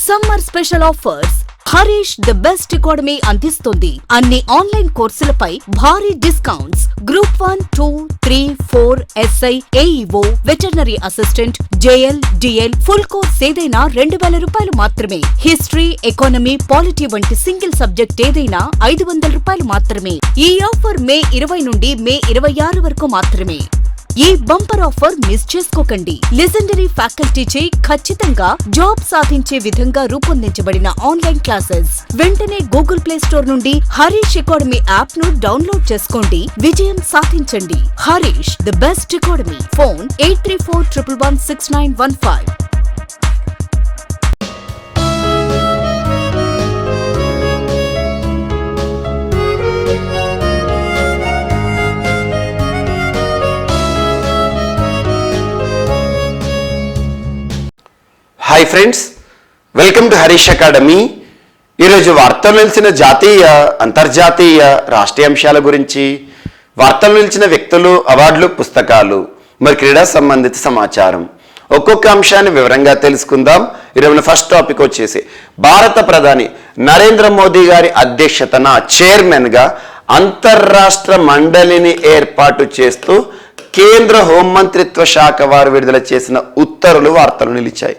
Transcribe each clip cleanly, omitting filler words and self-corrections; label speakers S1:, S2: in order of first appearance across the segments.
S1: Summer special offers. Harish the best academy అందిస్తుంది అన్ని online కోర్సులపై భారీ discounts. Group 1, 2, 3, 4 SI, AEO, veterinary assistant, JL, DL full course ఏదైనా 2000 రూపాయలు మాత్రమే. హిస్టరీ, ఎకానమీ, పాలిటీ వంటి సింగిల్ సబ్జెక్ట్ ఏదైనా 500 రూపాయలు మాత్రమే. ఈ ఆఫర్ మే 20 నుండి మే 26 వరకు మాత్రమే. ఈ బంపర్ ఆఫర్ మిస్ చేసుకోకండి. లెజెండరీ ఫ్యాకల్టీచే ఖచ్చితంగా జాబ్ సాధించే విధంగా రూపొందించబడిన ఆన్లైన్ క్లాసెస్. వెంటనే గూగుల్ ప్లే స్టోర్ నుండి హరీష్ అకాడమీ యాప్ ను డౌన్లోడ్ చేసుకోండి. విజయం సాధించండి. Harish the best Academy. Phone 8341116915.
S2: Hi friends, welcome to Harish Academy. ఈరోజు వార్తలు నిలిచిన జాతీయ, అంతర్జాతీయ, రాష్ట్రీయ అంశాల గురించి, వార్తలు నిలిచిన వ్యక్తులు, అవార్డులు, పుస్తకాలు, మరి క్రీడా సంబంధిత సమాచారం ఒక్కొక్క అంశాన్ని వివరంగా తెలుసుకుందాం. ఈరోజు ఫస్ట్ టాపిక్ వచ్చేసి భారత ప్రధాని నరేంద్ర మోదీ గారి అధ్యక్షతన చైర్మన్గా అంతర్రాష్ట్ర మండలిని ఏర్పాటు చేస్తూ కేంద్ర హోంమంత్రిత్వ శాఖ వారు విడుదల చేసిన ఉత్తర్వులు వార్తలు నిలిచాయి.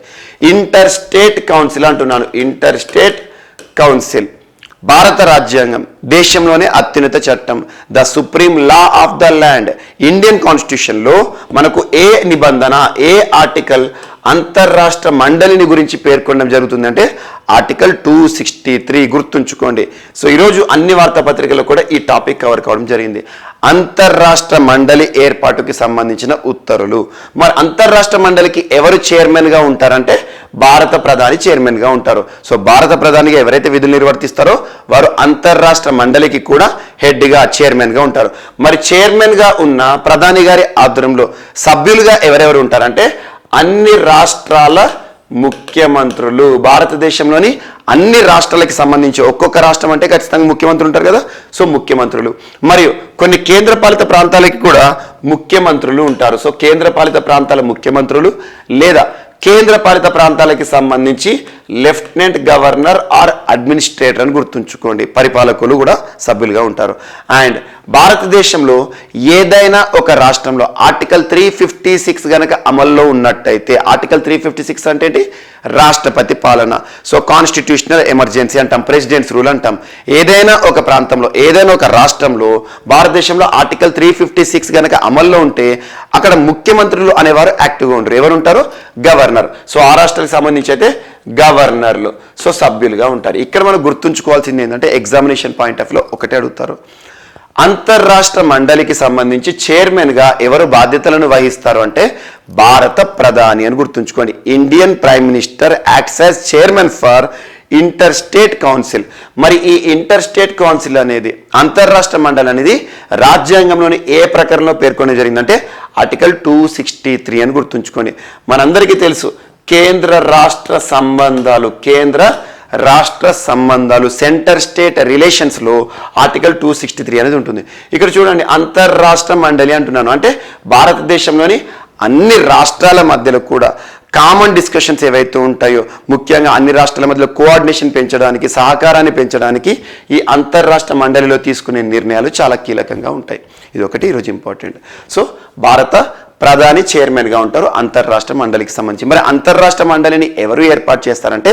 S2: ఇంటర్ స్టేట్ కౌన్సిల్ అంటున్నాను. ఇంటర్ స్టేట్ కౌన్సిల్ భారత రాజ్యాంగం, దేశంలోనే అత్యున్నత చట్టం, the supreme law of the land. Indian కాన్స్టిట్యూషన్లో మనకు ఏ నిబంధన, ఏ ఆర్టికల్ అంతర్రాష్ట్ర మండలిని గురించి పేర్కొనడం జరుగుతుంది అంటే ఆర్టికల్ 263. గుర్తుంచుకోండి. సో ఈరోజు అన్ని వార్తాపత్రికల్లో కూడా ఈ టాపిక్ కవర్ కావడం జరిగింది. అంతర్రాష్ట్ర మండలి ఏర్పాటుకి సంబంధించిన ఉత్తర్వులు. మరి అంతర్రాష్ట్ర మండలికి ఎవరు చైర్మన్గా ఉంటారంటే భారత ప్రధాని చైర్మన్గా ఉంటారు. సో భారత ప్రధానిగా ఎవరైతే విధులు నిర్వర్తిస్తారో వారు అంతర్రాష్ట్ర మండలికి కూడా హెడ్గా, చైర్మన్గా ఉంటారు. మరి చైర్మన్గా ఉన్న ప్రధాని గారి ఆధ్వర్యంలో సభ్యులుగా ఎవరెవరు ఉంటారంటే అన్ని రాష్ట్రాల ముఖ్యమంత్రులు. భారతదేశంలోని అన్ని రాష్ట్రాలకి సంబంధించి ఒక్కొక్క రాష్ట్రం అంటే ఖచ్చితంగా ముఖ్యమంత్రులు ఉంటారు కదా. సో ముఖ్యమంత్రులు, మరియు కొన్ని కేంద్రపాలిత ప్రాంతాలకి కూడా ముఖ్యమంత్రులు ఉంటారు. సో కేంద్రపాలిత ప్రాంతాల ముఖ్యమంత్రులు లేదా కేంద్రపాలిత ప్రాంతాలకి సంబంధించి లెఫ్టినెంట్ గవర్నర్ ఆర్ అడ్మినిస్ట్రేటర్ అని గుర్తుంచుకోండి. పరిపాలకులు కూడా సభ్యులుగా ఉంటారు. అండ్ భారతదేశంలో ఏదైనా ఒక రాష్ట్రంలో ఆర్టికల్ 356 గనక అమల్లో ఉన్నట్టయితే, ఆర్టికల్ 356 అంటే ఏంటి? రాష్ట్రపతి పాలన. సో కాన్స్టిట్యూషనల్ ఎమర్జెన్సీ అంటాం, ప్రెసిడెంట్స్ రూల్ అంటాం. ఏదైనా ఒక ప్రాంతంలో, ఏదైనా ఒక రాష్ట్రంలో భారతదేశంలో ఆర్టికల్ 356 గనక అమల్లో ఉంటే అక్కడ ముఖ్యమంత్రులు అనేవారు యాక్టివ్గా ఉంటారు. ఎవరు ఉంటారు? గవర్నర్. సో ఆ రాష్ట్రానికి సంబంధించి అయితే గవర్నర్లు సో సభ్యులుగా ఉంటారు. ఇక్కడ మనం గుర్తుంచుకోవాల్సింది ఏంటంటే ఎగ్జామినేషన్ పాయింట్ ఆఫ్ లో ఒకటే అడుగుతారు. అంతర్రాష్ట్ర మండలికి సంబంధించి చైర్మన్గా ఎవరు బాధ్యతలను వహిస్తారు అంటే భారత ప్రధాని అని గుర్తుంచుకోండి. Indian prime minister acts as chairman for inter State council. మరి ఈ ఇంటర్ స్టేట్ కౌన్సిల్ అనేది, అంతర్రాష్ట్ర మండలి అనేది రాజ్యాంగంలోని ఏ ప్రకారంలో పేర్కొనడం జరిగిందంటే ఆర్టికల్ 263 అని గుర్తుంచుకోండి. మనందరికీ తెలుసు కేంద్ర రాష్ట్ర సంబంధాలు సెంటర్ స్టేట్ రిలేషన్స్లో ఆర్టికల్ 263 అనేది ఉంటుంది. ఇక్కడ చూడండి, అంతర్రాష్ట్ర మండలి అంటున్నాను అంటే భారతదేశంలోని అన్ని రాష్ట్రాల మధ్యలో కూడా కామన్ డిస్కషన్స్ ఏవైతే ఉంటాయో, ముఖ్యంగా అన్ని రాష్ట్రాల మధ్యలో కోఆర్డినేషన్ పెంచడానికి, సహకారాన్ని పెంచడానికి ఈ అంతర్రాష్ట్ర మండలిలో తీసుకునే నిర్ణయాలు చాలా కీలకంగా ఉంటాయి. ఇది ఒకటి ఈరోజు ఇంపార్టెంట్. సో భారత ప్రధాని చైర్మన్గా ఉంటారు అంతర్రాష్ట్ర మండలికి సంబంధించి. మరి అంతర్రాష్ట్ర మండలిని ఎవరు ఏర్పాటు చేస్తారంటే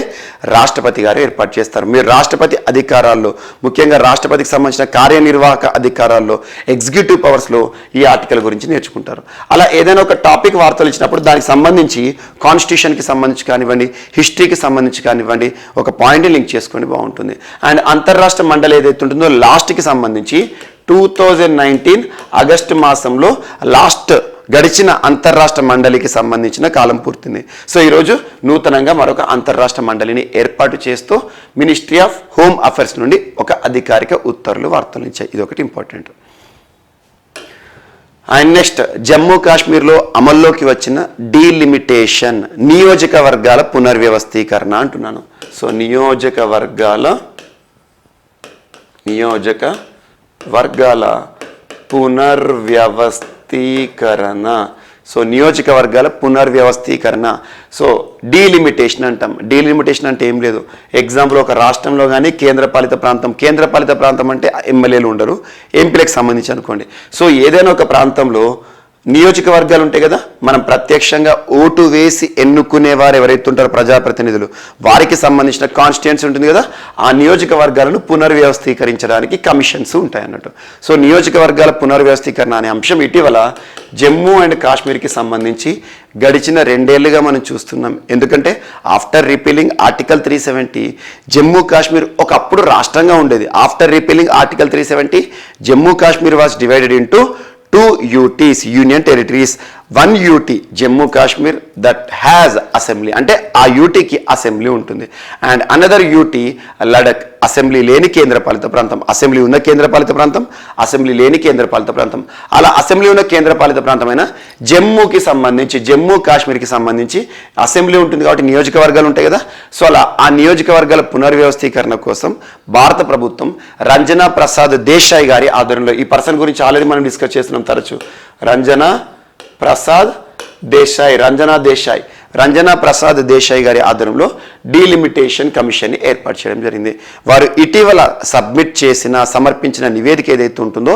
S2: రాష్ట్రపతి గారు ఏర్పాటు చేస్తారు. మీరు రాష్ట్రపతి అధికారాల్లో, ముఖ్యంగా రాష్ట్రపతికి సంబంధించిన కార్యనిర్వాహక అధికారాల్లో, ఎగ్జిక్యూటివ్ పవర్స్లో ఈ ఆర్టికల్ గురించి నేర్చుకుంటారు. అలా ఏదైనా ఒక టాపిక్ వార్తలు ఇచ్చినప్పుడు దానికి సంబంధించి కాన్స్టిట్యూషన్కి సంబంధించి కానివ్వండి, హిస్టరీకి సంబంధించి కానివ్వండి, ఒక పాయింట్ని లింక్ చేసుకొని బాగుంటుంది. అండ్ అంతర్రాష్ట్ర మండలి ఏదైతే ఉంటుందో లాస్ట్కి సంబంధించి 2019 ఆగస్టు మాసంలో గడిచిన అంతర్రాష్ట్ర మండలికి సంబంధించిన కాలం పూర్తింది. సో ఈరోజు నూతనంగా మరొక అంతర్రాష్ట్ర మండలిని ఏర్పాటు చేస్తూ మినిస్ట్రీ ఆఫ్ హోమ్ అఫైర్స్ నుండి ఒక అధికారిక ఉత్తర్వులు వార్తలు ఇచ్చాయి. ఇది ఒకటి ఇంపార్టెంట్. అండ్ నెక్స్ట్, జమ్మూ కాశ్మీర్లో అమల్లోకి వచ్చిన డీలిమిటేషన్, నియోజకవర్గాల పునర్వ్యవస్థీకరణ అంటున్నాను. సో నియోజకవర్గాల పునర్వ్యవస్థీకరణ. సో నియోజకవర్గాల పునర్వ్యవస్థీకరణ. సో డీలిమిటేషన్ అంటాం. డీలిమిటేషన్ అంటే ఏం లేదు, ఎగ్జాంపుల్ ఒక రాష్ట్రంలో కానీ కేంద్రపాలిత ప్రాంతం అంటే ఎమ్మెల్యేలు ఉండరు, ఎంపీలకు సంబంధించి అనుకోండి. సో ఏదైనా ఒక ప్రాంతంలో నియోజకవర్గాలు ఉంటాయి కదా, మనం ప్రత్యక్షంగా ఓటు వేసి ఎన్నుకునేవారు ఎవరైతే ఉంటారో ప్రజాప్రతినిధులు, వారికి సంబంధించిన కాన్స్టిట్యుయెన్సీ ఉంటుంది కదా, ఆ నియోజకవర్గాలను పునర్వ్యవస్థీకరించడానికి కమిషన్స్ ఉంటాయి అన్నట్టు. సో నియోజకవర్గాల పునర్వ్యవస్థీకరణ అనే అంశం ఇటీవల జమ్మూ అండ్ కాశ్మీర్కి సంబంధించి గడిచిన 2 ఏళ్లుగా మనం చూస్తున్నాం. ఎందుకంటే after repealing article 370 Jammu Kashmir ఒకప్పుడు రాష్ట్రంగా ఉండేది. After repealing article 370 Jammu Kashmir was divided into 2 UTs, union territories. 1 UT Jammu Kashmir that has assembly, అంటే ఆ యూటీకి అసెంబ్లీ ఉంటుంది. And another UT Ladakh, assembly లేని కేంద్రపాలిత ప్రాంతం. అసెంబ్లీ ఉన్న కేంద్రపాలిత ప్రాంతం, అసెంబ్లీ లేని కేంద్రపాలిత ప్రాంతం. అలా అసెంబ్లీ ఉన్న కేంద్రపాలిత ప్రాంతమైన జమ్మూకి సంబంధించి, జమ్మూ కాశ్మీర్కి సంబంధించి అసెంబ్లీ ఉంటుంది కాబట్టి నియోజకవర్గాలు ఉంటాయి కదా. సో అలా ఆ నియోజకవర్గాల పునర్వ్యవస్థీకరణ కోసం భారత ప్రభుత్వం రంజనా ప్రసాద్ దేశాయ్ గారి ఆధ్వర్యంలో, ఈ పర్సన్ గురించి ఆల్రెడీ మనం డిస్కస్ చేస్తున్నాం తరచు, రంజనా ప్రసాద్ దేశాయ్ గారి ఆధ్వర్యంలో డీలిమిటేషన్ కమిషన్ని ఏర్పాటు చేయడం జరిగింది. వారు ఇటీవల సమర్పించిన నివేదిక ఏదైతే ఉంటుందో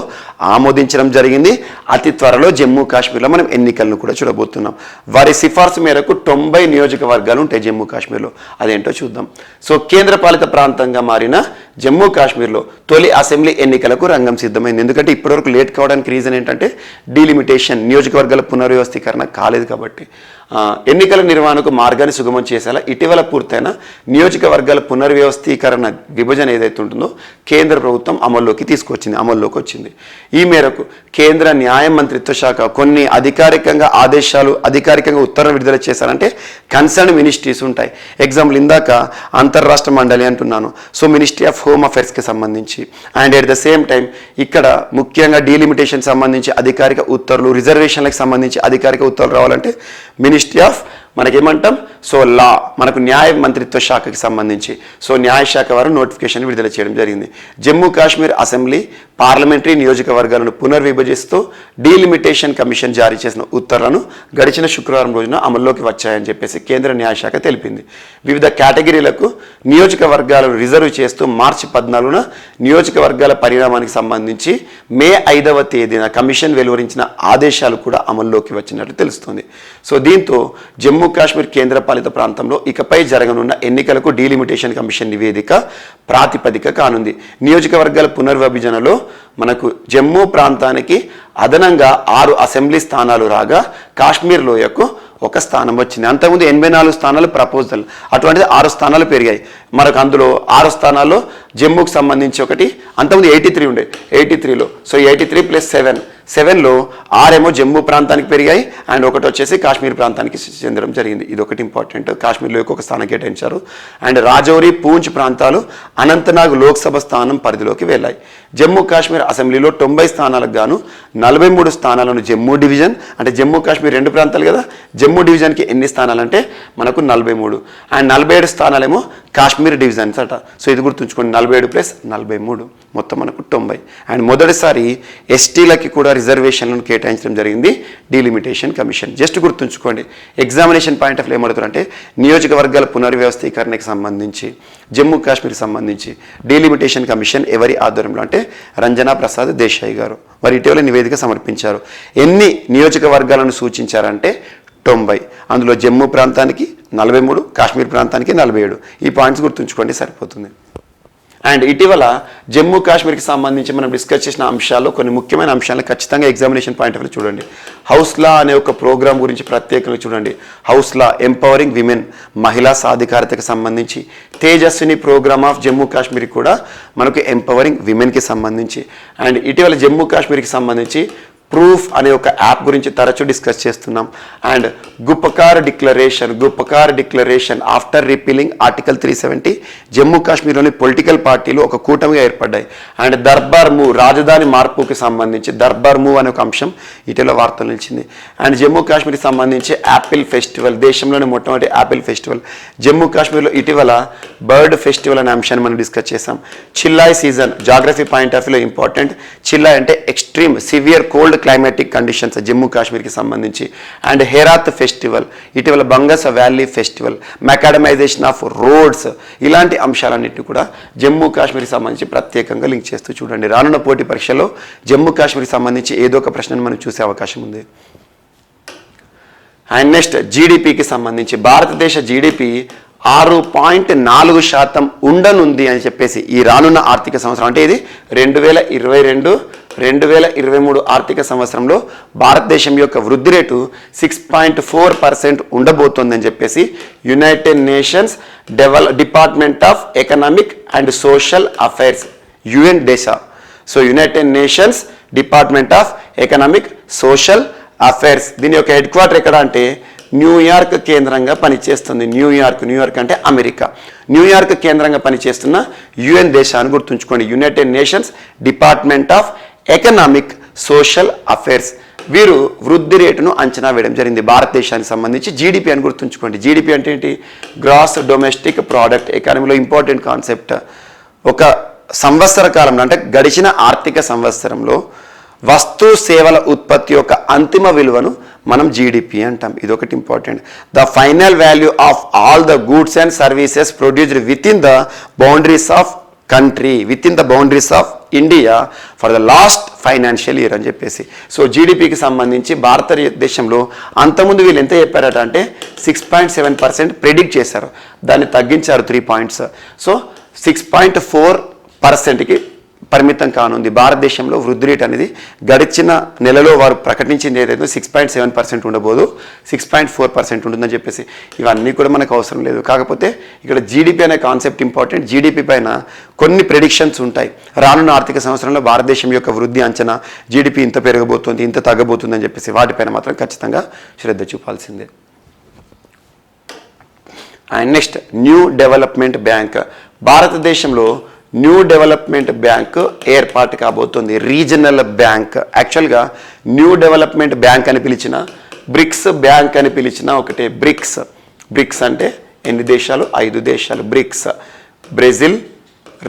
S2: ఆమోదించడం జరిగింది. అతి త్వరలో జమ్మూ కాశ్మీర్లో మనం ఎన్నికలను కూడా చూడబోతున్నాం. వారి సిఫార్సు మేరకు 90 నియోజకవర్గాలు ఉంటాయి జమ్మూ కాశ్మీర్లో. అదేంటో చూద్దాం. సో కేంద్రపాలిత ప్రాంతంగా మారిన జమ్మూ కాశ్మీర్లో తొలి అసెంబ్లీ ఎన్నికలకు రంగం సిద్ధమైంది. ఎందుకంటే ఇప్పటివరకు లేట్ కావడానికి రీజన్ ఏంటంటే డీలిమిటేషన్, నియోజకవర్గాల పునర్వ్యవస్థీకరణ కాలేదు కాబట్టి. ఎన్నికల నిర్వహణకు మార్గాన్ని సుగమం చేసేలా ఇటీవల పూర్తయిన నియోజకవర్గాల పునర్వ్యవస్థీకరణ విభజన ఏదైతే ఉంటుందో కేంద్ర ప్రభుత్వం అమల్లోకి వచ్చింది. ఈ మేరకు కేంద్ర న్యాయ మంత్రిత్వ శాఖ కొన్ని అధికారికంగా ఉత్తర్వులు విడుదల చేశారంటే కన్సర్న్ మినిస్ట్రీస్ ఉంటాయి. ఎగ్జాంపుల్ ఇందాక అంతర్రాష్ట్ర మండలి అంటున్నాను. సో మినిస్ట్రీ ఆఫ్ హోమ్ అఫైర్స్కి సంబంధించి, and at the same time ఇక్కడ ముఖ్యంగా డీలిమిటేషన్ సంబంధించి అధికారిక ఉత్తర్వులు, రిజర్వేషన్లకు సంబంధించి అధికారిక ఉత్తర్వులు రావాలంటే మినిస్ట్రీ ఆఫ్ మనకేమంటాం సో లా, మనకు న్యాయ మంత్రిత్వ శాఖకి సంబంధించి సో న్యాయశాఖ వారు నోటిఫికేషన్ విడుదల చేయడం జరిగింది. జమ్మూ కాశ్మీర్ అసెంబ్లీ పార్లమెంటరీ నియోజకవర్గాలను పునర్విభజిస్తూ డీలిమిటేషన్ కమిషన్ జారీ చేసిన ఉత్తర్వులను గడిచిన శుక్రవారం రోజున అమల్లోకి వచ్చాయని చెప్పేసి కేంద్ర న్యాయశాఖ తెలిపింది. వివిధ కేటగిరీలకు నియోజకవర్గాలను రిజర్వ్ చేస్తూ మార్చి 14న నియోజకవర్గాల పరిణామానికి సంబంధించి మే 5వ తేదీన కమిషన్ వెలువరించిన ఆదేశాలు కూడా అమల్లోకి వచ్చినట్లు తెలుస్తుంది. సో దీంతో జమ్మూ కాశ్మీర్ కేంద్రపాలిత ప్రాంతంలో ఇకపై జరగనున్న ఎన్నికలకు డీలిమిటేషన్ కమిషన్ నివేదిక ప్రాతిపదిక కానుంది. నియోజకవర్గాల పునర్విభజనలో మనకు జమ్మూ ప్రాంతానికి అదనంగా 6 అసెంబ్లీ స్థానాలు రాగా కాశ్మీర్ లోయకు 1 స్థానం వచ్చింది. అంతకుముందు 84 స్థానాలు ప్రపోజల్, అటువంటిది 6 స్థానాలు పెరిగాయి. మనకు అందులో 6 స్థానాల్లో జమ్మూకి సంబంధించి ఒకటి, అంతకుముందు 83 ఉండే, 83లో సో 83 + 7లో 6 జమ్మూ ప్రాంతానికి పెరిగాయి, అండ్ ఒకటి వచ్చేసి కాశ్మీర్ ప్రాంతానికి చెందడం జరిగింది. ఇది ఒకటి ఇంపార్టెంట్. కాశ్మీర్లో ఒక స్థానం కేటాయించారు. అండ్ రాజౌరి, పూంచ్ ప్రాంతాలు అనంతనాగ్ లోక్సభ స్థానం పరిధిలోకి వెళ్ళాయి. జమ్మూ కాశ్మీర్ అసెంబ్లీలో 90 స్థానాలకు గాను 43 స్థానాలను జమ్మూ డివిజన్, అంటే జమ్మూ కాశ్మీర్ 2 ప్రాంతాలు కదా, జమ్మూ డివిజన్కి ఎన్ని స్థానాలు అంటే మనకు 43, అండ్ 47 స్థానాలేమో కాశ్మీర్ డివిజన్స్ అట. సో ఇది గుర్తుంచుకోండి, 47 + 43 మొత్తం మనకు 90. అండ్ మొదటిసారి ఎస్టీలకి కూడా రిజర్వేషన్లను కేటాయించడం జరిగింది డీలిమిటేషన్ కమిషన్. జస్ట్ గుర్తుంచుకోండి, ఎగ్జామినేషన్ పాయింట్ ఆఫ్ వ్యూ ఏమడుగుతారంటే నియోజకవర్గాల పునర్వ్యవస్థీకరణకి సంబంధించి జమ్మూ కాశ్మీర్కి సంబంధించి డీలిమిటేషన్ కమిషన్ ఎవరి ఆధ్వర్యంలో అంటే రంజనా ప్రసాద్ దేశాయ్ గారు. వారు ఇటీవల నివేదిక సమర్పించారు. ఎన్ని నియోజకవర్గాలను సూచించారంటే 90, అందులో జమ్మూ ప్రాంతానికి 43, కాశ్మీర్ ప్రాంతానికి 47. ఈ పాయింట్స్ గుర్తుంచుకోండి సరిపోతుంది. అండ్ ఇటీవల జమ్మూ కాశ్మీర్కి సంబంధించి మనం డిస్కస్ చేసిన అంశాల్లో కొన్ని ముఖ్యమైన అంశాలను ఖచ్చితంగా ఎగ్జామినేషన్ పాయింట్ ఆఫ్ వ్యూ చూడండి. హౌస్ లా అనే ఒక ప్రోగ్రామ్ గురించి ప్రత్యేకంగా చూడండి. హౌస్ లా ఎంపవరింగ్ విమెన్, మహిళా సాధికారతకు సంబంధించి. తేజస్విని ప్రోగ్రామ్ ఆఫ్ జమ్మూ కాశ్మీర్ కూడా మనకు ఎంపవరింగ్ విమెన్కి సంబంధించి. అండ్ ఇటీవల జమ్మూ కాశ్మీర్కి సంబంధించి ప్రూఫ్ అనే ఒక యాప్ గురించి తరచూ డిస్కస్ చేస్తున్నాం. And Gupkar declaration after repealing article 370 Jammu కాశ్మీర్లోని పొలిటికల్ పార్టీలు ఒక కూటమిగా ఏర్పడ్డాయి. అండ్ దర్బార్ మూవ్, రాజధాని మార్పుకి సంబంధించి దర్బార్ మూవ్ అనే ఒక అంశం ఇటీవల వార్తలు నిలిచింది. అండ్ జమ్మూ కాశ్మీర్కి సంబంధించి యాపిల్ ఫెస్టివల్, దేశంలోని మొట్టమొదటి యాపిల్ ఫెస్టివల్ జమ్మూ కాశ్మీర్లో ఇటీవల బర్డ్ ఫెస్టివల్ అనే అంశాన్ని మనం డిస్కస్ చేసాం. Chillai season geography point of వ్యూలో ఇంపార్టెంట్. చిల్లాయ్ అంటే extreme severe cold climatic conditions Jammu కాశ్మీర్కి సంబంధించి. అండ్ హెరాత్ ఫెస్టివల్, ఇటీవల Bangus valley festival, macadamization of roads, ఇలాంటి అంశాలన్నింటినీ కూడా జమ్మూ కాశ్మీర్కి సంబంధించి ప్రత్యేకంగా లింక్ చేస్తూ చూడండి. రానున్న పోటీ పరీక్షలో జమ్మూ కాశ్మీర్కి సంబంధించి ఏదో ఒక ప్రశ్నను మనం చూసే అవకాశం ఉంది. అండ్ నెక్స్ట్ జీడిపికి సంబంధించి భారతదేశ జీడిపి 6.4% ఉండనుంది అని చెప్పేసి ఈ రానున్న ఆర్థిక సంవత్సరం, అంటే ఇది 2022-2023 ఆర్థిక సంవత్సరంలో భారతదేశం యొక్క వృద్ధి రేటు 6.4% ఉండబోతోందని చెప్పేసి United Nations Department of Economic and Social Affairs UNDESA. So United Nations Department of Economic Social Affairs, దీని యొక్క హెడ్ క్వార్టర్ ఎక్కడ అంటే న్యూయార్క్ కేంద్రంగా పనిచేస్తుంది. న్యూయార్క్ అంటే అమెరికా. న్యూయార్క్ కేంద్రంగా పనిచేస్తున్న యుఎన్ దేశాన్ని గుర్తుంచుకోండి, United Nations Department of Economic Social affairs. వీరు వృద్ధి రేటును అంచనా వేయడం జరిగింది భారతదేశానికి సంబంధించి. జీడిపి అని గుర్తుంచుకోండి. జీడిపి అంటే ఏంటి? Gross domestic product. ఎకానమీలో ఇంపార్టెంట్ కాన్సెప్ట్. ఒక సంవత్సర కాలంలో అంటే గడిచిన ఆర్థిక సంవత్సరంలో వస్తు సేవల ఉత్పత్తి యొక్క అంతిమ విలువను మనం జీడిపి అంటాం. ఇదొకటి important. The final value of all the goods and services produced with in the boundaries of country, with in the boundaries of India for the last financial year అని చెప్పేసి. సో జీడిపికి సంబంధించి భారతదేశంలో అంతకుముందు వీళ్ళు ఎంత చెప్పారట అంటే 6.7% ప్రెడిక్ట్ చేశారు, దాన్ని తగ్గించారు 3 points. సో 6.4%కి పరిమితం కానుంది. భారతదేశంలో వృద్ధి రేట్ అనేది గడిచిన నెలలో వారు ప్రకటించింది ఏదైతే 6.7% ఉండబోదు, 6.4% ఉంటుందని చెప్పేసి. ఇవన్నీ కూడా మనకు అవసరం లేదు. కాకపోతే ఇక్కడ జీడిపి అనే కాన్సెప్ట్ ఇంపార్టెంట్. జీడిపి పైన కొన్ని ప్రెడిక్షన్స్ ఉంటాయి. రానున్న ఆర్థిక సంవత్సరంలో భారతదేశం యొక్క వృద్ధి అంచనా, జీడిపి ఇంత పెరగబోతుంది, ఇంత తగ్గబోతుంది అని చెప్పేసి వాటిపైన మాత్రం ఖచ్చితంగా శ్రద్ధ చూపాల్సిందే. And next New development Bank. భారతదేశంలో న్యూ డెవలప్మెంట్ బ్యాంక్ ఏర్పాటు కాబోతుంది. Regional bank. యాక్చువల్గా న్యూ డెవలప్మెంట్ బ్యాంక్ అని పిలిచిన, బ్రిక్స్ బ్యాంక్ అని పిలిచిన ఒకటే. బ్రిక్స్ అంటే ఎన్ని దేశాలు? 5 దేశాలు. BRICS: Brazil,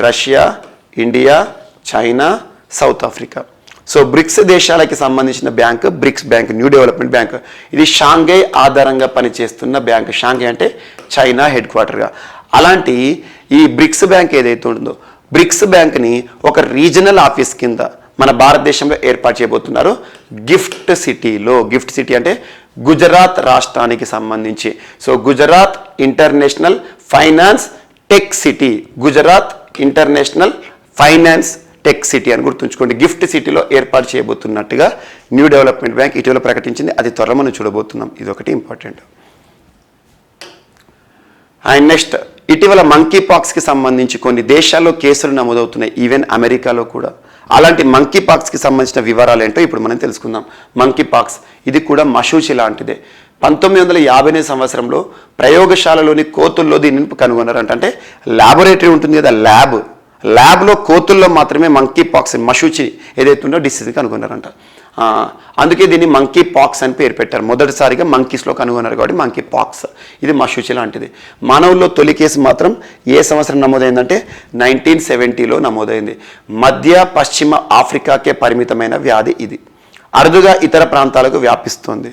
S2: Russia, India, China, South Africa. So BRICS దేశాలకి సంబంధించిన bank BRICS bank, new development bank. ఇది షాంఘై ఆధారంగా పనిచేస్తున్న బ్యాంక్. షాంఘై అంటే చైనా హెడ్ క్వార్టర్గా. అలాంటి ఈ బ్రిక్స్ బ్యాంక్ ఏదైతే ఉంటుందో, బ్రిక్స్ బ్యాంక్ని ఒక రీజనల్ ఆఫీస్ కింద మన భారతదేశంలో ఏర్పాటు చేయబోతున్నారు గిఫ్ట్ సిటీలో. గిఫ్ట్ సిటీ అంటే గుజరాత్ రాష్ట్రానికి సంబంధించి. So Gujarat international finance tech city, Gujarat international finance tech city అని గుర్తుంచుకోండి. గిఫ్ట్ సిటీలో ఏర్పాటు చేయబోతున్నట్టుగా న్యూ డెవలప్మెంట్ బ్యాంక్ ఇటీవల ప్రకటించింది. అది త్వరలో మనం చూడబోతున్నాం. ఇదొకటి ఇంపార్టెంట్. అండ్ నెక్స్ట్ ఇటీవల మంకీ పాక్స్కి సంబంధించి కొన్ని దేశాల్లో కేసులు నమోదవుతున్నాయి, ఈవెన్ అమెరికాలో కూడా. అలాంటి మంకీ పాక్స్కి సంబంధించిన వివరాలు ఏంటో ఇప్పుడు మనం తెలుసుకుందాం. మంకీ పాక్స్ ఇది కూడా మశూచి లాంటిదే. 1950 సంవత్సరంలో ప్రయోగశాలలోని కోతుల్లో దీనిని కనుగొన్నారంట. అంటే ల్యాబొరేటరీ ఉంటుంది కదా, ల్యాబ్లో కోతుల్లో మాత్రమే మంకీ పాక్స్ మశూచి ఏదైతే ఉందో డిసీజ్ కనుగొన్నారంట. అందుకే దీన్ని మంకీ పాక్స్ అని పేరు పెట్టారు. మొదటిసారిగా మంకీస్లో కనుగొన్నారు కాబట్టి మంకీ పాక్స్. ఇది మశూచి లాంటిది. మానవుల్లో తొలి కేసు మాత్రం ఏ సంవత్సరం నమోదైందంటే 1970లో నమోదైంది. మధ్య పశ్చిమ ఆఫ్రికాకే పరిమితమైన వ్యాధి ఇది. అరుదుగా ఇతర ప్రాంతాలకు వ్యాపిస్తుంది.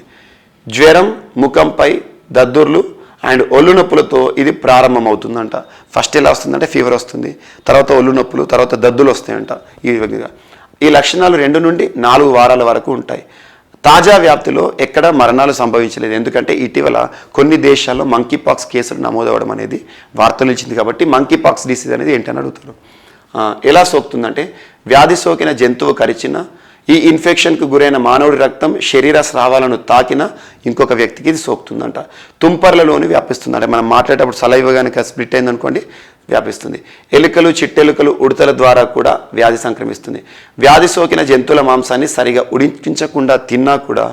S2: జ్వరం, ముఖంపై దద్దుర్లు అండ్ ఒళ్ళు నొప్పులతో ఇది ప్రారంభమవుతుందంట. ఫస్ట్ ఎలా వస్తుందంటే ఫీవర్ వస్తుంది, తర్వాత ఒళ్ళు నొప్పులు, తర్వాత దద్దులు వస్తాయంట. ఈ విధంగా ఈ లక్షణాలు 2 నుండి 4 వారాల వరకు ఉంటాయి. తాజా వ్యాప్తిలో ఎక్కడ మరణాలు సంభవించలేదు. ఎందుకంటే ఇటీవల కొన్ని దేశాల్లో మంకీ పాక్స్ కేసులు నమోదవడం అనేది వార్తలు ఇచ్చింది. కాబట్టి మంకీ పాక్స్ డిసీజ్ అనేది ఏంటని అడుగుతారు. ఎలా సోకుతుందంటే వ్యాధి సోకిన జంతువు కరిచిన, ఈ ఇన్ఫెక్షన్కు గురైన మానవుడి రక్తం శరీర స్రావాలను తాకిన ఇంకొక వ్యక్తికి ఇది సోకుతుందంట. తుంపర్లలోని వ్యాపిస్తుందంట. మనం మాట్లాడేటప్పుడు సలైవ కనుక స్ప్లిట్ అయిందనుకోండి వ్యాపిస్తుంది. ఎలుకలు, చిట్టెలుకలు, ఉడతల ద్వారా కూడా వ్యాధి సంక్రమిస్తుంది. వ్యాధి సోకిన జంతువుల మాంసాన్ని సరిగా ఉడికించకుండా తిన్నా కూడా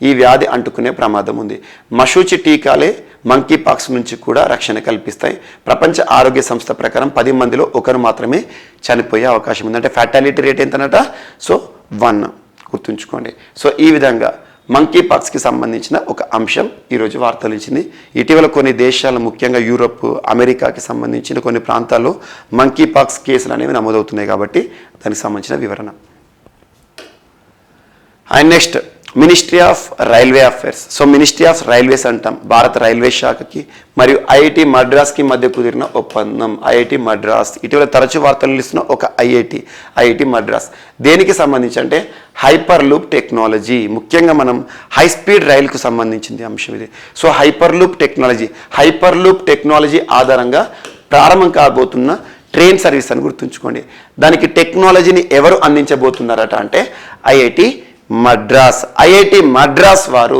S2: ఈ వ్యాధి అంటుకునే ప్రమాదం ఉంది. మశూచి టీకాలే మంకీ పాక్స్ నుంచి కూడా రక్షణ కల్పిస్తాయి. ప్రపంచ ఆరోగ్య సంస్థ ప్రకారం 10 మందిలో 1 మాత్రమే చనిపోయే అవకాశం ఉంది. అంటే ఫ్యాటాలిటీ రేట్ ఎంతనట? సో 1 గుర్తుంచుకోండి. సో ఈ విధంగా మంకీ పాక్స్కి సంబంధించిన ఒక అంశం ఈరోజు వార్తలు ఇచ్చింది. ఇటీవల కొన్ని దేశాలు, ముఖ్యంగా యూరోప్, అమెరికాకి సంబంధించిన కొన్ని ప్రాంతాల్లో మంకీ పాక్స్ కేసులు అనేవి నమోదవుతున్నాయి కాబట్టి దానికి సంబంధించిన వివరణ. And next ministry of railway affairs. So Ministry of railways అంటాం, భారత రైల్వే శాఖకి మరియు ఐఐటి మద్రాస్కి మధ్య కుదిరిన ఒప్పందం. ఐఐటి మద్రాస్ ఇటీవల తరచు వార్తలు ఇస్తున్న ఒక ఐఐటి మద్రాస్ దేనికి సంబంధించి అంటే హైపర్ లూప్ టెక్నాలజీ. ముఖ్యంగా మనం హై స్పీడ్ రైలుకు సంబంధించింది అంశం ఇది. సో హైపర్ లూప్ టెక్నాలజీ ఆధారంగా ప్రారంభం కాబోతున్న ట్రైన్ సర్వీస్ అని గుర్తుంచుకోండి. దానికి టెక్నాలజీని ఎవరు అందించబోతున్నారట అంటే ఐఐటి మద్రాస్ వారు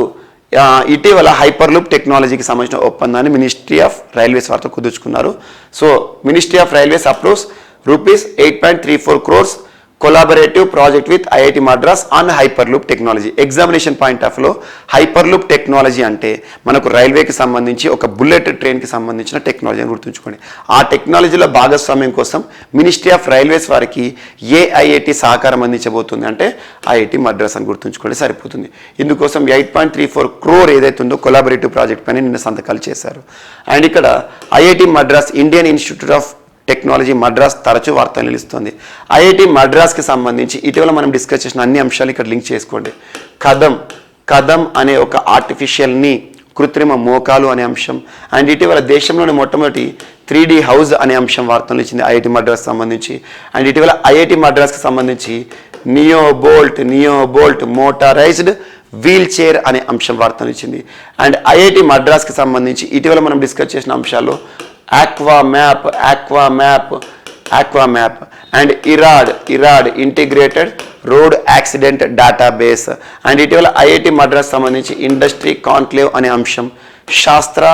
S2: ఇటీవల హైపర్ లూప్ టెక్నాలజీకి సంబంధించిన ఒప్పందాన్ని మినిస్ట్రీ ఆఫ్ రైల్వేస్ వారితో కుదుర్చుకున్నారు. So Ministry of Railways approves ₹8.34 crores collaborative project with IIT Madras on Hyperloop technology. Examination point of లో హైపర్లూప్ టెక్నాలజీ అంటే మనకు రైల్వేకి సంబంధించి ఒక బుల్లెట్ ట్రైన్కి సంబంధించిన టెక్నాలజీ అని గుర్తుంచుకోండి. ఆ టెక్నాలజీలో భాగస్వామ్యం కోసం మినిస్ట్రీ ఆఫ్ రైల్వేస్ వారికి ఐఐటి సహకారం అందించబోతుంది అంటే ఐఐటి మద్రాస్ అని గుర్తుంచుకోండి సరిపోతుంది. ఇందుకోసం 8.34 crore ఏదైతే ఉందో కొలాబరేటివ్ ప్రాజెక్ట్ పైన నిన్న సంతకాలు చేశారు. అండ్ ఇక్కడ IIT Madras, Indian institute of technology Madras తరచూ వార్తలు నిలుస్తుంది. ఐఐటి మద్రాస్కి సంబంధించి ఇటీవల మనం డిస్కస్ చేసిన అన్ని అంశాలు ఇక్కడ లింక్ చేసుకోండి. కదం అనే ఒక ఆర్టిఫిషియల్ని, కృత్రిమ మోకాలు అనే అంశం, అండ్ ఇటీవల దేశంలోని మొట్టమొదటి 3D హౌస్ అనే అంశం వార్తలు ఇచ్చింది ఐఐటి మద్రాస్ సంబంధించి. అండ్ ఇటీవల ఐఐటి మద్రాస్కి సంబంధించి neo bolt motorised wheel chair అనే అంశం వార్తలు ఇచ్చింది. అండ్ ఐఐటి మద్రాస్కి సంబంధించి ఇటీవల మనం డిస్కస్ చేసిన అంశాల్లో aqua map and iRAD integrated road accident database. And ఇటీవల ఐఐటి మద్రాస్ సంబంధించి ఇండస్ట్రీ కాన్క్లేవ్ అనే అంశం, శాస్త్ర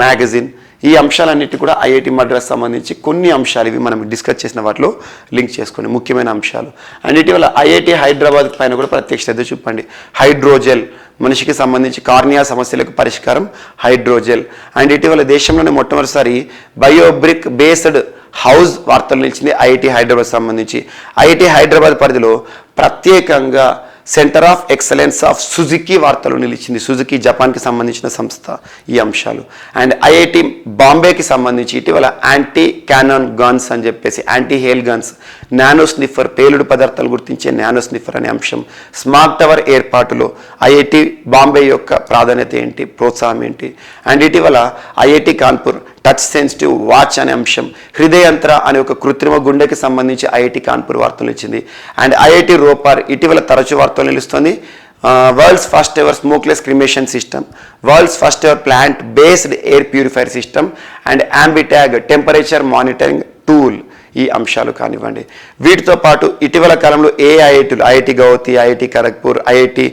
S2: మ్యాగజిన్ ఈ అంశాలన్నిటి కూడా ఐఐటి మద్రాస్ సంబంధించి కొన్ని అంశాలు ఇవి మనం డిస్కస్ చేసిన వాటిలో లింక్ చేసుకోండి, ముఖ్యమైన అంశాలు. అండ్ ఇటీవల ఐఐటి హైదరాబాద్ పైన కూడా ప్రత్యేక శ్రద్ధ చూపండి. హైడ్రోజెల్ మనిషికి సంబంధించి కార్నియా సమస్యలకు పరిష్కారం హైడ్రోజెల్. అండ్ ఇటీవల దేశంలోనే మొట్టమొదటిసారి బయోబ్రిక్ బేస్డ్ హౌస్ వార్తలు నిలిచింది ఐఐటి హైదరాబాద్ సంబంధించి. ఐఐటి హైదరాబాద్ పరిధిలో ప్రత్యేకంగా centre of excellence of Suzuki వార్తలు నిలిచింది. సుజుకి జపాన్కి సంబంధించిన సంస్థ ఈ అంశాలు. అండ్ ఐఐటి బాంబేకి సంబంధించి ఇటీవల యాంటీ క్యానాన్ గన్స్ అని చెప్పేసి anti hail guns, nano sniffer పేలుడు పదార్థాలు గుర్తించే నానో స్నిఫర్ అనే అంశం, స్మార్ట్ టవర్ ఏర్పాటులో ఐఐటి బాంబే యొక్క ప్రాధాన్యత ఏంటి, ప్రోత్సాహం ఏంటి. అండ్ ఇటీవల IIT Kanpur touch sensitive watch అనే అంశం, హృదయంత్ర అనే ఒక కృత్రిమ గుండెకి సంబంధించి ఐఐటి కాన్పూర్ వార్తలు ఇచ్చింది. అండ్ ఐఐటి రోపార్ ఇటీవల తరచు వార్తలు నిలుస్తుంది. World's first ever smokeless cremation system, world's first ever plant based air purifier system and AmbiTag temperature monitoring tool ఈ అంశాలు కానివ్వండి. వీటితో పాటు ఇటీవల కాలంలో IIT Guwahati, IIT Kharagpur, IIT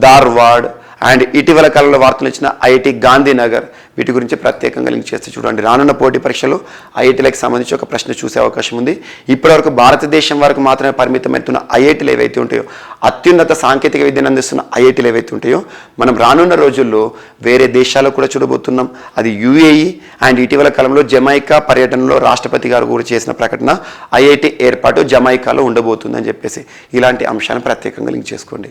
S2: Dharwad and ఇటీవల కాలంలో వార్తలు ఇచ్చిన ఐఐటి గాంధీనగర్ వీటి గురించి ప్రత్యేకంగా లింక్ చేస్తే చూడండి. రానున్న పోటీ పరీక్షలు ఐఐటీలకు సంబంధించి ఒక ప్రశ్న చూసే అవకాశం ఉంది. ఇప్పటివరకు భారతదేశం వరకు మాత్రమే పరిమితమవుతున్న ఐఐటీలు ఏవైతే ఉంటాయో, అత్యున్నత సాంకేతిక విద్యను అందిస్తున్న ఐఐటీలు ఏవైతే ఉంటాయో, మనం రానున్న రోజుల్లో వేరే దేశాల్లో కూడా చూడబోతున్నాం. అది యుఏఈ. అండ్ ఇటీవల కాలంలో జమైకా పర్యటనలో రాష్ట్రపతి గారు కూడా చేసిన ప్రకటన ఐఐటి ఏర్పాటు జమైకాలో ఉండబోతుందని చెప్పేసి ఇలాంటి అంశాలను ప్రత్యేకంగా లింక్ చేసుకోండి.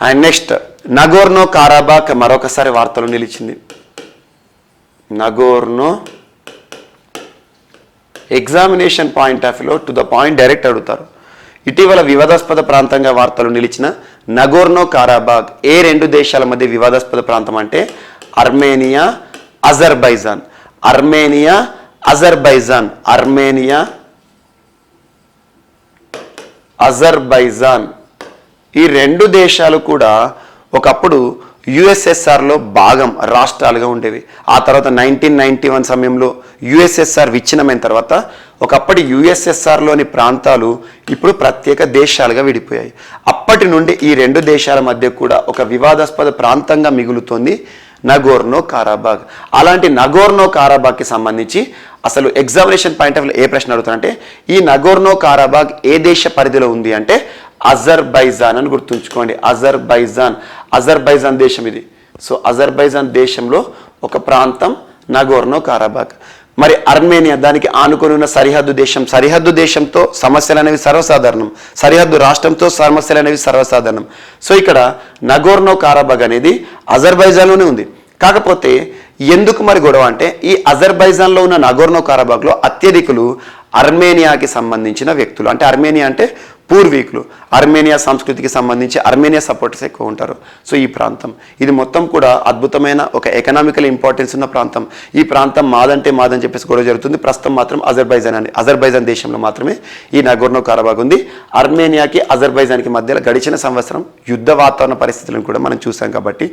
S2: అండ్ నెక్స్ట్ నగోర్నో కారాబాక్ మరొకసారి వార్తలు నిలిచింది. నగోర్నో ఎగ్జామినేషన్ పాయింట్ ఆఫ్ వ్యూలో టు ద పాయింట్ డైరెక్ట్ అడుగుతారు. ఇటీవల వివాదాస్పద ప్రాంతంగా వార్తలు నిలిచిన నగోర్నో కారాబాగ్ ఏ రెండు దేశాల మధ్య వివాదాస్పద ప్రాంతం అంటే అర్మేనియా అజర్బైజాన్ ఈ రెండు దేశాలు కూడా ఒకప్పుడు యుఎస్ఎస్ఆర్లో భాగం రాష్ట్రాలుగా ఉండేవి. ఆ తర్వాత 1991 సమయంలో యుఎస్ఎస్ఆర్ విచ్ఛిన్నమైన తర్వాత ఒకప్పటి యుఎస్ఎస్ఆర్లోని ప్రాంతాలు ఇప్పుడు ప్రత్యేక దేశాలుగా విడిపోయాయి. అప్పటి నుండి ఈ రెండు దేశాల మధ్య కూడా ఒక వివాదాస్పద ప్రాంతంగా మిగులుతోంది నగోర్నో కారాబాగ్. అలాంటి నగోర్నో కారాబాగ్కి సంబంధించి అసలు ఎగ్జామినేషన్ పాయింట్ ఆఫ్ ఏ ప్రశ్న అడుగుతారంటే ఈ నగోర్నో కారాబాగ్ ఏ దేశ పరిధిలో ఉంది అంటే అజర్బైజాన్ అని గుర్తుంచుకోండి. అజర్బైజాన్ దేశం ఇది. సో అజర్బైజాన్ దేశంలో ఒక ప్రాంతం నగోర్నో కారాబాగ్. మరి అర్మేనియా దానికి ఆనుకొని ఉన్న సరిహద్దు దేశంతో సమస్యలు అనేవి సర్వసాధారణం, సరిహద్దు రాష్ట్రంతో సమస్యలు అనేవి సర్వసాధారణం. సో ఇక్కడ నగోర్నో కారాబాగ్ అనేది అజర్బైజాన్లోనే ఉంది. కాకపోతే ఎందుకు మరి గొడవ అంటే ఈ అజర్బైజాన్లో ఉన్న నగోర్నో కారాబాగ్లో అత్యధికులు అర్మేనియాకి సంబంధించిన వ్యక్తులు, అంటే అర్మేనియా అంటే పూర్వీకులు, అర్మేనియా సంస్కృతికి సంబంధించి అర్మేనియా సపోర్టర్స్ ఎక్కువ ఉంటారు. సో ఈ ప్రాంతం ఇది మొత్తం కూడా అద్భుతమైన ఒక ఎకనామికల్ ఇంపార్టెన్స్ ఉన్న ప్రాంతం. ఈ ప్రాంతం మాదని చెప్పేసి గొడవ జరుగుతుంది. ప్రస్తుతం మాత్రం అజర్బైజాన్ దేశంలో మాత్రమే ఈ నగోర్నో కారాబాగ్ ఉంది. అర్మేనియాకి అజర్బైజాన్కి మధ్యలో గడిచిన సంవత్సరం యుద్ధ వాతావరణ పరిస్థితులను కూడా మనం చూసాం కాబట్టి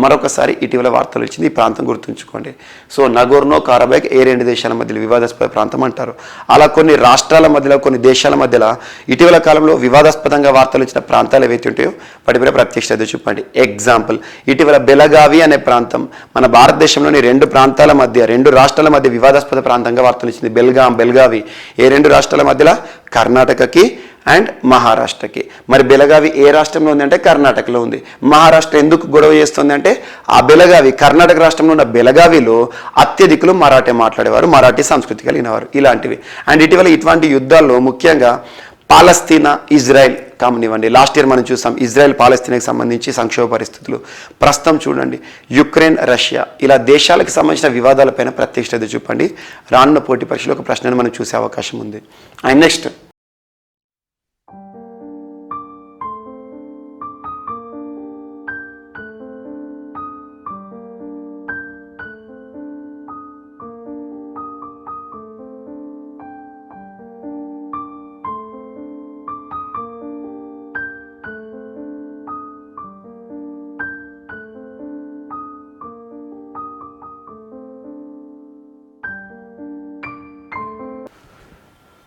S2: మరొకసారి ఇటీవల వార్తలు వచ్చింది. ఈ ప్రాంతం గుర్తుంచుకోండి. సో నగోర్నో కారాబాగ్ ఏ రెండు దేశాల మధ్యలో వివాదాస్పద ప్రాంతం అంటారు. అలా కొన్ని రాష్ట్రాల మధ్యలో కొన్ని దేశాల మధ్యలో ఇటీవల కాలంలో వివాదాస్పదంగా వార్తలు వచ్చిన ప్రాంతాలు ఏవైతే ఉంటాయో వాటిపై ప్రత్యక్ష శ్రద్ధ చూపండి. ఎగ్జాంపుల్, ఇటీవల బెలగావి అనే ప్రాంతం మన భారతదేశంలోని రెండు రాష్ట్రాల మధ్య వివాదాస్పద ప్రాంతంగా వార్తలు వచ్చింది. బెల్గావి ఏ రెండు రాష్ట్రాల మధ్యలో? కర్ణాటకకి అండ్ మహారాష్ట్రకి. మరి బెలగావి ఏ రాష్ట్రంలో ఉంది అంటే కర్ణాటకలో ఉంది. మహారాష్ట్ర ఎందుకు గొడవ చేస్తుంది అంటే ఆ బెలగావి, కర్ణాటక రాష్ట్రంలో ఉన్న బెలగావిలో అత్యధికులు మరాఠీ మాట్లాడేవారు, మరాఠీ సంస్కృతి కలిగినవారు, ఇలాంటివి. అండ్ ఇటీవల ఇటువంటి యుద్ధాల్లో ముఖ్యంగా పాలస్తీనా ఇజ్రాయెల్ కామనివ్వండి, లాస్ట్ ఇయర్ మనం చూసాం ఇజ్రాయెల్ పాలస్తీనాకి సంబంధించి సంక్షోభ పరిస్థితులు. ప్రస్తుతం చూడండి యుక్రెయిన్ రష్యా, ఇలా దేశాలకు సంబంధించిన వివాదాలపైన ప్రత్యక్ష శ్రద్ధ చూపండి. రానున్న పోటీ పరీక్షలో ఒక ప్రశ్నను మనం చూసే అవకాశం ఉంది. అండ్ నెక్స్ట్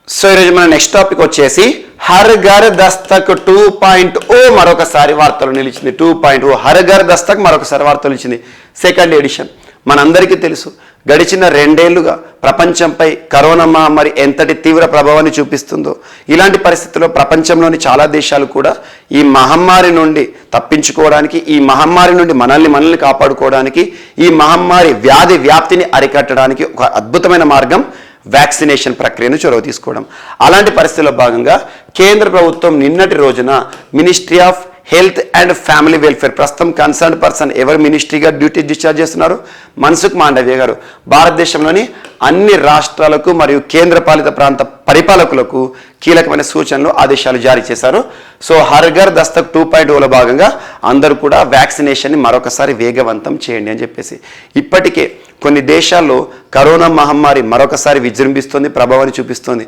S2: సో ఈరోజు మన నెక్స్ట్ టాపిక్ వచ్చేసి హర్ ఘర్ దస్తక్ 2.0 మరొకసారి వార్తలు నిలిచింది. 2.0 హర్ ఘర్ దస్తక్ మరొకసారి వార్తలు నిలిచింది. Second edition. మనందరికీ తెలుసు గడిచిన 2 ఏళ్లుగా ప్రపంచంపై కరోనా మహమ్మారి ఎంతటి తీవ్ర ప్రభావాన్ని చూపిస్తుందో. ఇలాంటి పరిస్థితుల్లో ప్రపంచంలోని చాలా దేశాలు కూడా ఈ మహమ్మారి నుండి తప్పించుకోవడానికి, ఈ మహమ్మారి నుండి మనల్ని కాపాడుకోవడానికి, ఈ మహమ్మారి వ్యాధి వ్యాప్తిని అరికట్టడానికి ఒక అద్భుతమైన మార్గం వ్యాక్సినేషన్ ప్రక్రియను చొరవ తీసుకోవడం. అలాంటి పరిస్థితుల్లో భాగంగా కేంద్ర ప్రభుత్వం నిన్నటి రోజున ministry of health and family welfare, ప్రస్తుతం కన్సర్న్ పర్సన్ ఎవరు మినిస్ట్రీగా డ్యూటీ డిశ్చార్జ్ చేస్తున్నారు? మన్సుఖ్ మాండవ్య గారు భారతదేశంలోని అన్ని రాష్ట్రాలకు మరియు కేంద్రపాలిత ప్రాంత పరిపాలకులకు కీలకమైన సూచనలు, ఆదేశాలు జారీ చేశారు. సో హర్ ఘర్ దస్తక్ 2.0లో భాగంగా అందరూ కూడా వ్యాక్సినేషన్ని మరొకసారి వేగవంతం చేయండి అని చెప్పేసి. ఇప్పటికే కొన్ని దేశాల్లో కరోనా మహమ్మారి మరొకసారి విజృంభిస్తుంది, ప్రభావాన్ని చూపిస్తుంది.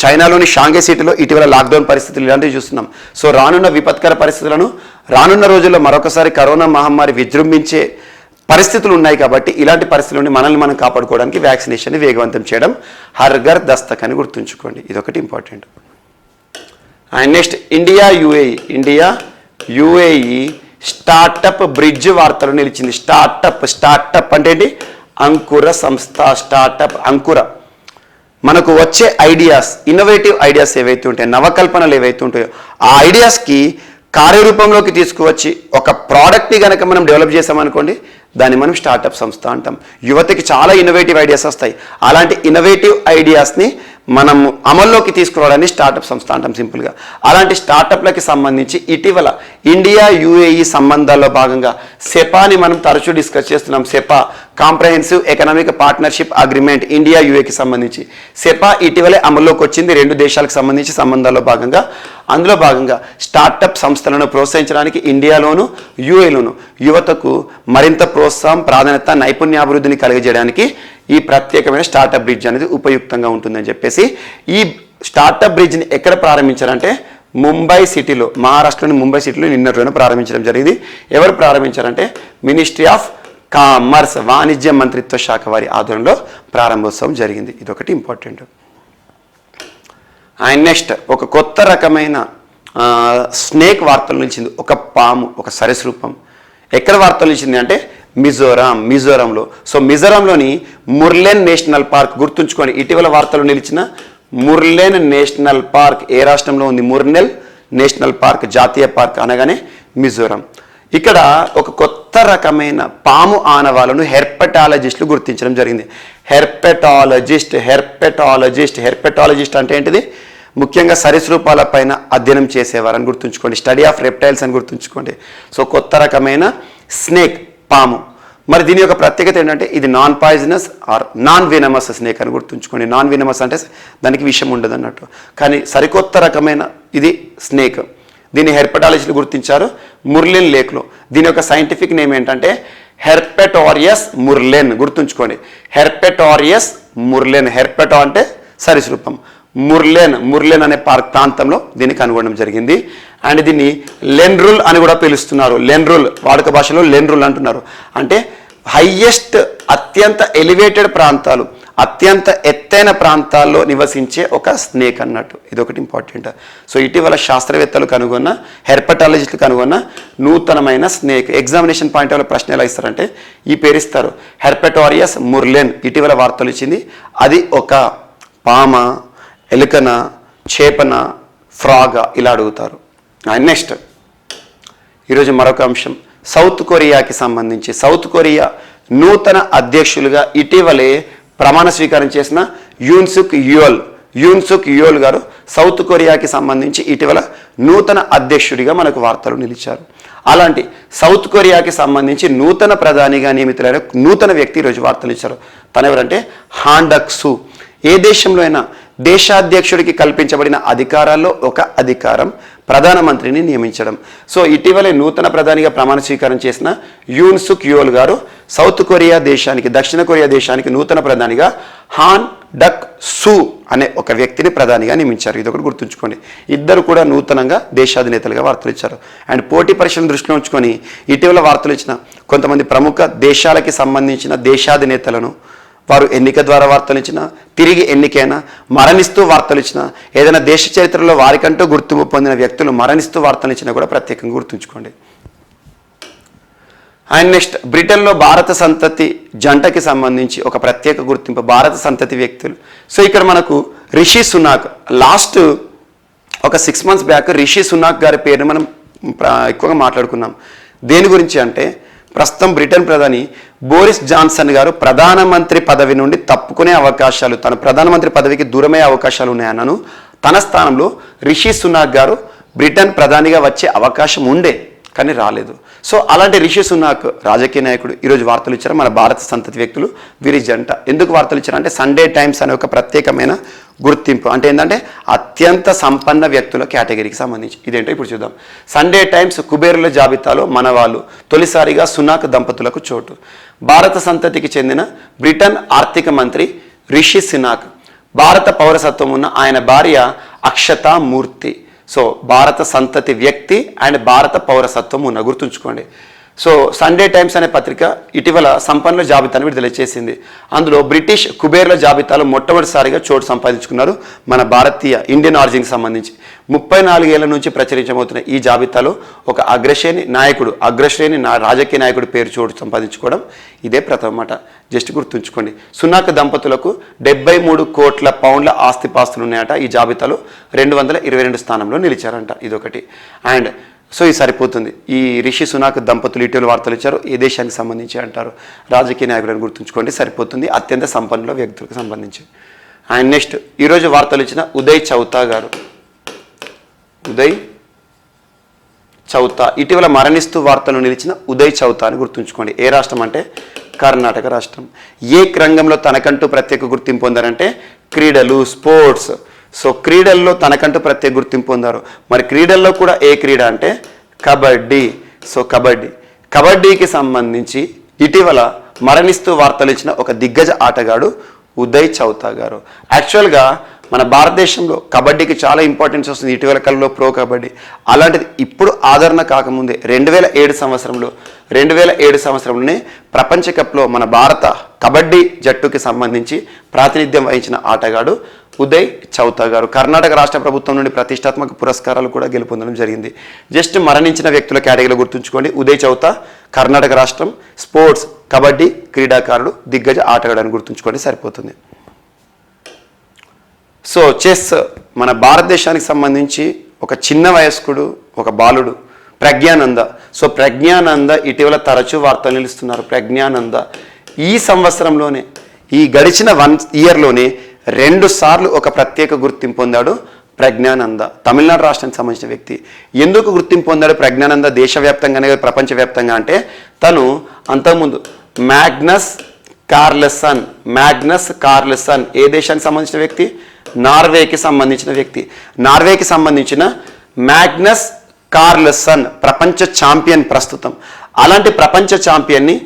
S2: చైనాలోని షాంఘై సిటీలో ఇటీవల లాక్డౌన్ పరిస్థితులు ఇలాంటివి చూస్తున్నాం. సో రానున్న విపత్కర పరిస్థితులను, రానున్న రోజుల్లో మరొకసారి కరోనా మహమ్మారి విజృంభించే పరిస్థితులు ఉన్నాయి కాబట్టి ఇలాంటి పరిస్థితుల నుండి మనల్ని మనం కాపాడుకోవడానికి వ్యాక్సినేషన్ని వేగవంతం చేయడం హర్ ఘర్ దస్తక్ అని గుర్తుంచుకోండి. ఇదొకటి important. And next India UAE startup bridge వార్తలు నిలిచింది. స్టార్టప్ అంటే ఏంటి? అంకుర సంస్థ. స్టార్టప్ అంకుర. మనకు వచ్చే ఐడియాస్, ఇన్నోవేటివ్ ఐడియాస్ ఏవైతే ఉంటాయో, నవకల్పనలు ఏవైతే ఉంటాయో ఆ ఐడియాస్కి కార్యరూపంలోకి తీసుకువచ్చి ఒక ప్రోడక్ట్ని కనుక మనం డెవలప్ చేసామనుకోండి, దాన్ని మనం స్టార్టప్ సంస్థ అంటాం. యువతకి చాలా ఇన్నోవేటివ్ ఐడియాస్ వస్తాయి. అలాంటి ఇన్నోవేటివ్ ఐడియాస్ని మనం అమల్లోకి తీసుకురావడాన్ని స్టార్టప్ సంస్థ అంటాం సింపుల్గా. అలాంటి స్టార్టప్లకి సంబంధించి ఇటీవల ఇండియా యుఏఈ సంబంధాల్లో భాగంగా సెపాని మనం తరచూ డిస్కస్ చేస్తున్నాం. CEPA comprehensive economic partnership agreement India యుఏకి సంబంధించి. సెపా ఇటీవలే అమల్లోకి వచ్చింది 2 దేశాలకు సంబంధించి సంబంధాల్లో భాగంగా. అందులో భాగంగా స్టార్టప్ సంస్థలను ప్రోత్సహించడానికి ఇండియాలోను యుఏలోను యువతకు మరింత ప్రోత్సాహం, ప్రాధాన్యత, నైపుణ్యాభివృద్ధిని కలిగజేయడానికి ఈ ప్రత్యేకమైన స్టార్టప్ బ్రిడ్జ్ అనేది ఉపయుక్తంగా ఉంటుందని చెప్పేసి ఈ స్టార్టప్ బ్రిడ్జ్ని ఎక్కడ ప్రారంభించారంటే ముంబై సిటీలో, మహారాష్ట్రలోని ముంబై సిటీలో నిన్నటి రోజున ప్రారంభించడం జరిగింది. ఎవరు ప్రారంభించారంటే మినిస్ట్రీ ఆఫ్ కామర్స్, వాణిజ్య మంత్రిత్వ శాఖ వారి ఆధ్వర్యంలో ప్రారంభోత్సవం జరిగింది. ఇదొకటి ఇంపార్టెంట్. అండ్ నెక్స్ట్ ఒక కొత్త రకమైన స్నేక్ వార్తలు నిలిచింది. ఒక పాము, ఒక సరీసృపం. ఎక్కడ వార్తలు నిలిచింది అంటే మిజోరంలో. సో మిజోరంలోని ముర్లెన్ నేషనల్ పార్క్ గుర్తుంచుకోండి. ఇటీవల వార్తలు నిలిచిన ముర్లెన్ నేషనల్ పార్క్ ఏ రాష్ట్రంలో ఉంది? ముర్లెన్ నేషనల్ పార్క్, జాతీయ పార్క్ అనగానే మిజోరం. ఇక్కడ ఒక కొత్త కొత్త రకమైన పాము ఆనవాళ్ళను హెర్పెటాలజిస్టులు గుర్తించడం జరిగింది. హెర్పెటాలజిస్ట్ అంటే ఏంటిది? ముఖ్యంగా సరీసృపాల పైన అధ్యయనం చేసేవారని గుర్తుంచుకోండి. స్టడీ ఆఫ్ రెప్టైల్స్ అని గుర్తుంచుకోండి. సో కొత్త రకమైన స్నేక్, పాము. మరి దీని యొక్క ప్రత్యేకత ఏంటంటే ఇది non poisonous or non venomous snake అని గుర్తుంచుకోండి. నాన్ వినమస్ అంటే దానికి విషం ఉండదు అన్నట్టు, కానీ సరికొత్త రకమైన ఇది స్నేక్. దీన్ని హెర్పెటాలజిస్టులు గుర్తించారు ముర్లెన్ లేక్లో. దీని యొక్క సైంటిఫిక్ నేమ్ ఏంటంటే హెర్పెటోరియస్ ముర్లెన్. గుర్తుంచుకోండి, హెర్పెటోరియస్ ముర్లెన్. హెర్పెటో అంటే సరీసృపం, ముర్లెన్ అనే ప్రాంతంలో దీన్ని కనుగొనడం జరిగింది. అండ్ దీన్ని లెన్రుల్ అని కూడా పిలుస్తున్నారు. లెన్రుల్ వాడుక భాషలో లెన్రుల్ అంటున్నారు. అంటే హైయెస్ట్, అత్యంత ఎలివేటెడ్ ప్రాంతాలు, అత్యంత ఎత్తైన ప్రాంతాల్లో నివసించే ఒక స్నేక్ అన్నట్టు. ఇది ఒకటి ఇంపార్టెంట్. సో ఇటీవల శాస్త్రవేత్తలు కనుగొన్న, హెర్పెటాలజిస్టులు కనుగొన్న నూతనమైన స్నేక్. ఎగ్జామినేషన్ పాయింట్ ఆఫ్ ప్రశ్న ఎలా ఇస్తారంటే ఈ పేరు ఇస్తారు, హెర్పెటోరియస్ ముర్లెన్. ఇటీవల వార్తలు ఇచ్చింది. అది ఒక పామ, ఎలుకన, చేపన, ఫ్రాగా ఇలా అడుగుతారు. నెక్స్ట్ ఈరోజు మరొక అంశం సౌత్ కొరియాకి సంబంధించి. సౌత్ కొరియా నూతన అధ్యక్షులుగా ఇటీవలే ప్రమాణ స్వీకారం చేసిన యూన్ సుక్ యూల్ గారు సౌత్ కొరియాకి సంబంధించి ఇటీవల నూతన అధ్యక్షుడిగా మనకు వార్తలు నిలిచారు. అలాంటి సౌత్ కొరియాకి సంబంధించి నూతన ప్రధానిగా నియమితులైన నూతన వ్యక్తి ఈరోజు వార్తలు ఇచ్చారు. తను ఎవరంటే హాన్ డక్ సూ. ఏ దేశంలో అయినా దేశాధ్యక్షుడికి కల్పించబడిన అధికారాల్లో ఒక అధికారం ప్రధానమంత్రిని నియమించడం. సో ఇటీవలే నూతన ప్రధానిగా ప్రమాణ స్వీకారం చేసిన యూన్ సుక్ యూల్ గారు సౌత్ కొరియా దేశానికి, దక్షిణ కొరియా దేశానికి నూతన ప్రధానిగా హాన్ డక్ సూ అనే ఒక వ్యక్తిని ప్రధానిగా నియమించారు. ఇది ఒకటి గుర్తుంచుకోండి. ఇద్దరు కూడా నూతనంగా దేశాధినేతలుగా వార్తలు ఇచ్చారు. అండ్ పోటీ పరీక్షలను దృష్టిలో ఉంచుకొని ఇటీవల వార్తలు ఇచ్చిన కొంతమంది ప్రముఖ దేశాలకి సంబంధించిన దేశాధినేతలను వారు ఎన్నిక ద్వారా వార్తలు ఇచ్చినా, తిరిగి ఎన్నికైనా, మరణిస్తూ వార్తలు ఇచ్చినా, ఏదైనా దేశ చరిత్రలో వారికంటూ గుర్తింపు పొందిన వ్యక్తులు మరణిస్తూ వార్తలు ఇచ్చినా కూడా ప్రత్యేకంగా గుర్తుంచుకోండి. అండ్ నెక్స్ట్ బ్రిటన్లో భారత సంతతి జంటకి సంబంధించి ఒక ప్రత్యేక గుర్తింపు, భారత సంతతి వ్యక్తులు. సో ఇక్కడ మనకు రిషి సునాక్, లాస్ట్ ఒక 6 months బ్యాక్ రిషి సునాక్ గారి పేరుని మనం ఎక్కువగా మాట్లాడుకున్నాం. దేని గురించి అంటే ప్రస్తుతం బ్రిటన్ ప్రధాని బోరిస్ జాన్సన్ గారు ప్రధానమంత్రి పదవి నుండి తప్పుకునే అవకాశాలు, తన ప్రధానమంత్రి పదవికి దూరమయ్యే అవకాశాలు ఉన్నాయన్నాను. తన స్థానంలో రిషి సునాక్ గారు బ్రిటన్ ప్రధానిగా వచ్చే అవకాశం ఉండే, కానీ రాలేదు. సో అలాంటి రిషి సునాక్ రాజకీయ నాయకుడు ఈరోజు వార్తలు ఇచ్చారు. మన భారత సంతతి వ్యక్తులు వీరి జంట. ఎందుకు వార్తలు ఇచ్చారు అంటే సండే టైమ్స్ అనే ఒక ప్రత్యేకమైన గుర్తింపు. అంటే ఏంటంటే అత్యంత సంపన్న వ్యక్తుల కేటగిరీకి సంబంధించి. ఇదేంటో ఇప్పుడు చూద్దాం. సండే టైమ్స్ కుబేరుల జాబితాలో మన వాళ్ళు తొలిసారిగా సునాక్ దంపతులకు చోటు. భారత సంతతికి చెందిన బ్రిటన్ ఆర్థిక మంత్రి రిషి సునాక్, భారత పౌరసత్వం ఉన్న ఆయన భార్య అక్షతా మూర్తి. సో భారత సంతతి వ్యక్తి అండ్ భారత పౌరసత్వం ఉన్న, గుర్తుంచుకోండి. సో సండే టైమ్స్ అనే పత్రిక ఇటీవల సంపన్నుల జాబితాను విడుదల చేసింది. అందులో బ్రిటిష్ కుబేర్ల జాబితాలో మొట్టమొదటిసారిగా చోటు సంపాదించుకున్నారు మన భారతీయ ఇండియన్ ఆరిజిన్కి సంబంధించి. 34 ఏళ్ల నుంచి ప్రచురించబోతున్న ఈ జాబితాలో ఒక అగ్రశ్రేణి రాజకీయ నాయకుడి పేరు చోటు సంపాదించుకోవడం ఇదే ప్రథమ మాట. జస్ట్ గుర్తుంచుకోండి. సునాక్ దంపతులకు 73 కోట్ల పౌండ్ల ఆస్తిపాస్తులు ఉన్నాయట. ఈ జాబితాలో 222 స్థానంలో నిలిచారంట. ఇదొకటి. అండ్ సో ఇది సరిపోతుంది. ఈ రిషి సునాక్ దంపతులు ఇటీవల వార్తలు ఇచ్చారు. ఏ దేశానికి సంబంధించి అంటారు? రాజకీయ నాయకులను గుర్తుంచుకోండి, సరిపోతుంది. అత్యంత సంపన్నుల వ్యక్తులకు సంబంధించి. అండ్ నెక్స్ట్ ఈరోజు వార్తలు ఇచ్చిన ఉదయ్ చౌతా గారు. ఉదయ్ చౌతా ఇటీవల మరణిస్తూ వార్తలు నిలిచిన ఉదయ్ చౌతా అని గుర్తుంచుకోండి. ఏ రాష్ట్రం అంటే కర్ణాటక రాష్ట్రం. ఏ రంగంలో తనకంటూ ప్రత్యేక గుర్తింపు పొందారంటే క్రీడలు, స్పోర్ట్స్. సో క్రీడల్లో తనకంటూ ప్రత్యేక గుర్తింపు పొందారు. మరి క్రీడల్లో కూడా ఏ క్రీడ అంటే కబడ్డీ. సో కబడ్డీకి సంబంధించి ఇటీవల మరణిస్తూ వార్తలు ఇచ్చిన ఒక దిగ్గజ ఆటగాడు ఉదయ్ చౌతా గారు. యాక్చువల్గా మన భారతదేశంలో కబడ్డీకి చాలా ఇంపార్టెన్స్ వస్తుంది ఇటీవల కాలంలో, ప్రో కబడ్డీ. అలాంటిది ఇప్పుడు ఆదరణ కాకముందే 2007 సంవత్సరంలోనే ప్రపంచ కప్లో మన భారత కబడ్డీ జట్టుకి సంబంధించి ప్రాతినిధ్యం వహించిన ఆటగాడు ఉదయ్ చౌతా గారు. కర్ణాటక రాష్ట్ర ప్రభుత్వం నుండి ప్రతిష్టాత్మక పురస్కారాలు కూడా గెలుపొందడం జరిగింది. జస్ట్ మరణించిన వ్యక్తుల కేటగిరీలో గుర్తుంచుకోండి. ఉదయ్ చౌతా, కర్ణాటక రాష్ట్రం, స్పోర్ట్స్, కబడ్డీ క్రీడాకారుడు, దిగ్గజ ఆటగాడు అని గుర్తుంచుకోండి, సరిపోతుంది. సో చెస్ మన భారతదేశానికి సంబంధించి ఒక చిన్న వయస్కుడు, ఒక బాలుడు ప్రజ్ఞానంద. సో ప్రజ్ఞానంద ఇటీవల తరచూ వార్తలు నిలుస్తున్నారు. ప్రజ్ఞానంద ఈ సంవత్సరంలోనే, ఈ గడిచిన 1 ఇయర్లోనే 2 సార్లు ఒక ప్రత్యేక గుర్తింపు పొందాడు ప్రజ్ఞానంద. తమిళనాడు రాష్ట్రానికి సంబంధించిన వ్యక్తి. ఎందుకు గుర్తింపు పొందాడు ప్రజ్ఞానంద దేశవ్యాప్తంగానే ప్రపంచవ్యాప్తంగా అంటే, తను అంతకుముందు మ్యాగ్నస్ కార్లెసన్ ఏ దేశానికి సంబంధించిన వ్యక్తి? నార్వేకి సంబంధించిన వ్యక్తి. నార్వేకి సంబంధించిన మ్యాగ్నస్ కార్లెసన్ ప్రపంచ ఛాంపియన్ ప్రస్తుతం. అలాంటి ప్రపంచ ఛాంపియన్ని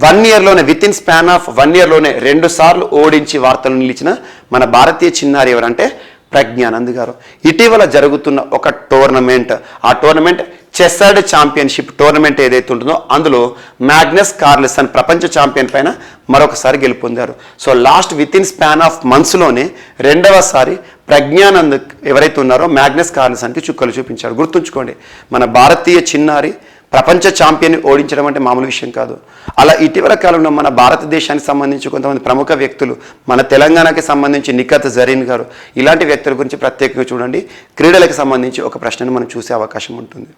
S2: 1 ఇయర్లోనే, విత్ ఇన్ స్పాన్ ఆఫ్ 1 ఇయర్లోనే 2 సార్లు ఓడించి వార్తలు నిలిచిన మన భారతీయ చిన్నారి ఎవరంటే ప్రజ్ఞానంద్ గారు. ఇటీవల జరుగుతున్న ఒక టోర్నమెంట్, ఆ టోర్నమెంట్ చెస్సర్డ్ ఛాంపియన్షిప్ టోర్నమెంట్ ఏదైతే ఉంటుందో అందులో మ్యాగ్నస్ కార్లెసన్ ప్రపంచ ఛాంపియన్ పైన మరొకసారి గెలుపొందారు. So last with in span of మంత్స్లోనే 2వసారి ప్రజ్ఞానంద్ ఎవరైతే ఉన్నారో మ్యాగ్నస్ కార్లెసన్కి చుక్కలు చూపించారు. గుర్తుంచుకోండి, మన భారతీయ చిన్నారి ప్రపంచ ఛాంపియన్ని ఓడించడం అంటే మామూలు విషయం కాదు. అలా ఇటీవల కాలంలో మన భారతదేశానికి సంబంధించి కొంతమంది ప్రముఖ వ్యక్తులు, మన తెలంగాణకి సంబంధించి నిఖత్ జరీన్ గారు, ఇలాంటి వ్యక్తుల గురించి ప్రత్యేకంగా చూడండి. క్రీడలకు సంబంధించి ఒక ప్రశ్నను మనం చూసే అవకాశం ఉంటుంది.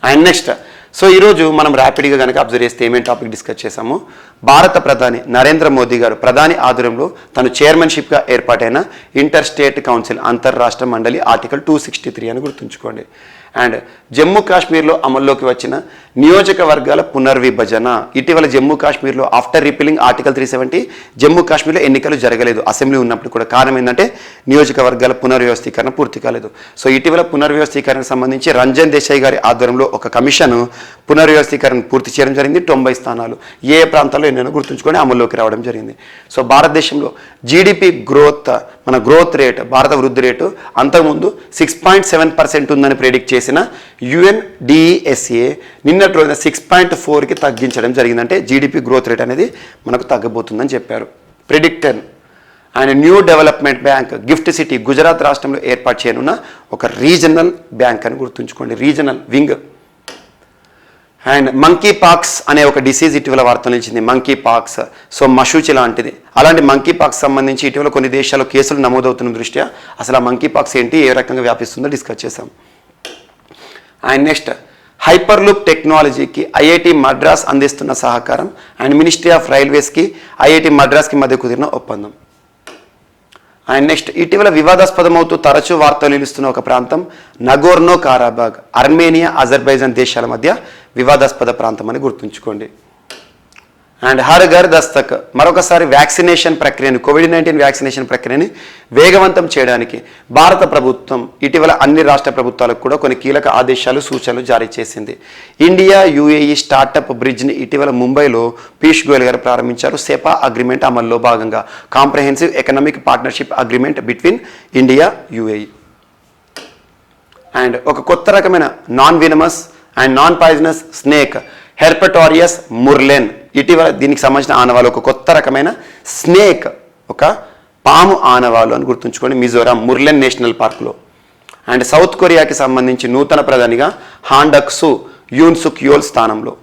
S2: అండ్ నెక్స్ట్, సో ఈరోజు మనం ర్యాపిడ్గా కనుక అబ్జర్వ్ చేస్తే ఏమేమి టాపిక్ డిస్కస్ చేసాము. భారత ప్రధాని నరేంద్ర మోదీ గారు ప్రధాని ఆధ్వర్యంలో తను చైర్మన్షిప్గా ఏర్పాటైన ఇంటర్ స్టేట్ కౌన్సిల్ అంతర్రాష్ట్ర మండలి ఆర్టికల్ 263 అని గుర్తుంచుకోండి. అండ్ జమ్మూ కాశ్మీర్లో అమల్లోకి వచ్చిన నియోజకవర్గాల పునర్విభజన. ఇటీవల జమ్మూ కాశ్మీర్లో ఆఫ్టర్ రిపీలింగ్ ఆర్టికల్ 370 జమ్మూ కాశ్మీర్లో ఎన్నికలు జరగలేదు అసెంబ్లీ ఉన్నప్పుడు కూడా. కారణం ఏంటంటే నియోజకవర్గాల పునర్వ్యవస్థీకరణ పూర్తి కాలేదు. సో ఇటీవల పునర్వ్యవస్థీకరణకు సంబంధించి రంజన్ దేశాయ్ గారి ఆధ్వర్యంలో ఒక కమిషన్ పునర్వ్యవస్థీకరణ పూర్తి చేయడం జరిగింది. 90 స్థానాలు ఏ ప్రాంతాల్లో ఎన్నో గుర్తుంచుకొని అమల్లోకి రావడం జరిగింది. సో భారతదేశంలో జీడిపి గ్రోత్, మన గ్రోత్ రేట్, భారత వృద్ధి రేటు అంతకుముందు 6.7% ఉందని ప్రెడిక్ట్ చేసిన UNDESA నిన్నటి రోజున 6.4కి తగ్గించడం జరిగిందంటే జీడిపి గ్రోత్ రేట్ అనేది మనకు తగ్గబోతుందని చెప్పారు. Predictor and new development bank gift city Gujarat రాష్ట్రంలో ఏర్పాటు చేయనున్న ఒక రీజనల్ బ్యాంక్ అని గుర్తుంచుకోండి, regional wing. And monkey pox అనే ఒక డిసీజ్ ఇటీవల వార్తలు నిలిచింది. మంకీ పాక్స్, సో మశూచి లాంటిది. అలాంటి మంకీ పాక్స్ సంబంధించి ఇటీవల కొన్ని దేశాల్లో కేసులు నమోదవుతున్న దృష్ట్యా అసలు ఆ మంకీ పాక్స్ ఏంటి, ఏ రకంగా వ్యాపిస్తుందో డిస్కస్ చేసాం. అండ్ నెక్స్ట్, హైపర్లూప్ టెక్నాలజీకి ఐఐటి మద్రాస్ అందిస్తున్న సహకారం అండ్ మినిస్ట్రీ ఆఫ్ రైల్వేస్కి ఐఐటి మద్రాస్కి మధ్య కుదిరిన ఒప్పందం. అండ్ నెక్స్ట్, ఇటీవల వివాదాస్పదమవుతూ తరచూ వార్తలు నిలుస్తున్న ఒక ప్రాంతం నగోర్నో కారాబాగ్, అర్మేనియా అజర్బైజాన్ దేశాల మధ్య వివాదాస్పద ప్రాంతం అని గుర్తుంచుకోండి. అండ్ హర్ ఘర్ దస్తక్, మరొకసారి వ్యాక్సినేషన్ ప్రక్రియను, COVID-19 వ్యాక్సినేషన్ ప్రక్రియని వేగవంతం చేయడానికి భారత ప్రభుత్వం ఇటీవల అన్ని రాష్ట్ర ప్రభుత్వాలకు కూడా కొన్ని కీలక ఆదేశాలు, సూచనలు జారీ చేసింది. ఇండియా UAE స్టార్టప్ బ్రిడ్జ్ని ఇటీవల ముంబైలో పీయూష్ గోయల్ గారు ప్రారంభించారు. సెపా అగ్రిమెంట్ అమల్లో భాగంగా comprehensive economic partnership agreement between India UAE. And ఒక కొత్త రకమైన non venomous and non poisonous snake Herpetoreas murlen, ఇటీవల దీనికి సంబంధించిన ఆనవాళ్ళు, ఒక కొత్త రకమైన స్నేక్, ఒక పాము ఆనవాళ్ళు అని గుర్తుంచుకోండి మిజోరాం ముర్లెన్ నేషనల్ పార్క్లో. అండ్ సౌత్ కొరియాకి సంబంధించి నూతన ప్రధానిగా హాండక్సు యూన్సుక్ యోల్ స్థానంలో,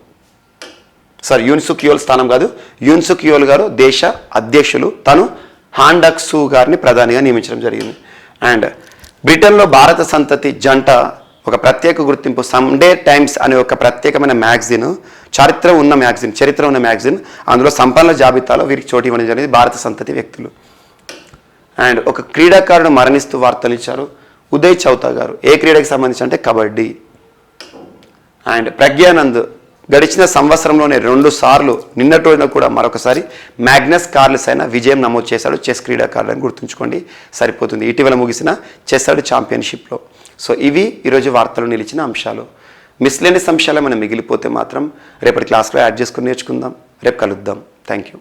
S2: యూన్సుక్ యోల్ స్థానం కాదు, యూన్సుక్ యోల్ గారు దేశ అధ్యక్షులు, తను హాండక్సు గారిని ప్రధానిగా నియమించడం జరిగింది. అండ్ బ్రిటన్లో భారత సంతతి జంట ఒక ప్రత్యేక గుర్తింపు, సండే టైమ్స్ అనే ఒక ప్రత్యేకమైన మ్యాగజిన్, చరిత్ర ఉన్న మ్యాగజిన్, అందులో సంపన్నుల జాబితాలో వీరికి చోటు ఇవ్వడం జరిగింది భారత సంతతి వ్యక్తులు. అండ్ ఒక క్రీడాకారుడు మరణిస్తూ వార్తలు ఇచ్చారు ఉదయ్ చౌతా గారు. ఏ క్రీడకి సంబంధించి అంటే కబడ్డీ. అండ్ ప్రజ్ఞానంద్ గడిచిన సంవత్సరంలోనే 2 సార్లు, నిన్నటి రోజున కూడా మరొకసారి మ్యాగ్నస్ కార్లెసన్ విజయం నమోదు చేశాడు చెస్ క్రీడాకారుడు అని గుర్తుంచుకోండి, సరిపోతుంది. ఇటీవల ముగిసిన చెస్సర్డ్ ఛాంపియన్షిప్లో. సో ఇవి ఈరోజు వార్తలు నిలిచిన అంశాలు. మిస్లేనియస్ అంశాలు మనం మిగిలిపోతే మాత్రం రేపటి క్లాస్లో యాడ్ చేసుకుని నేర్చుకుందాం. రేపు కలుద్దాం. Thank you.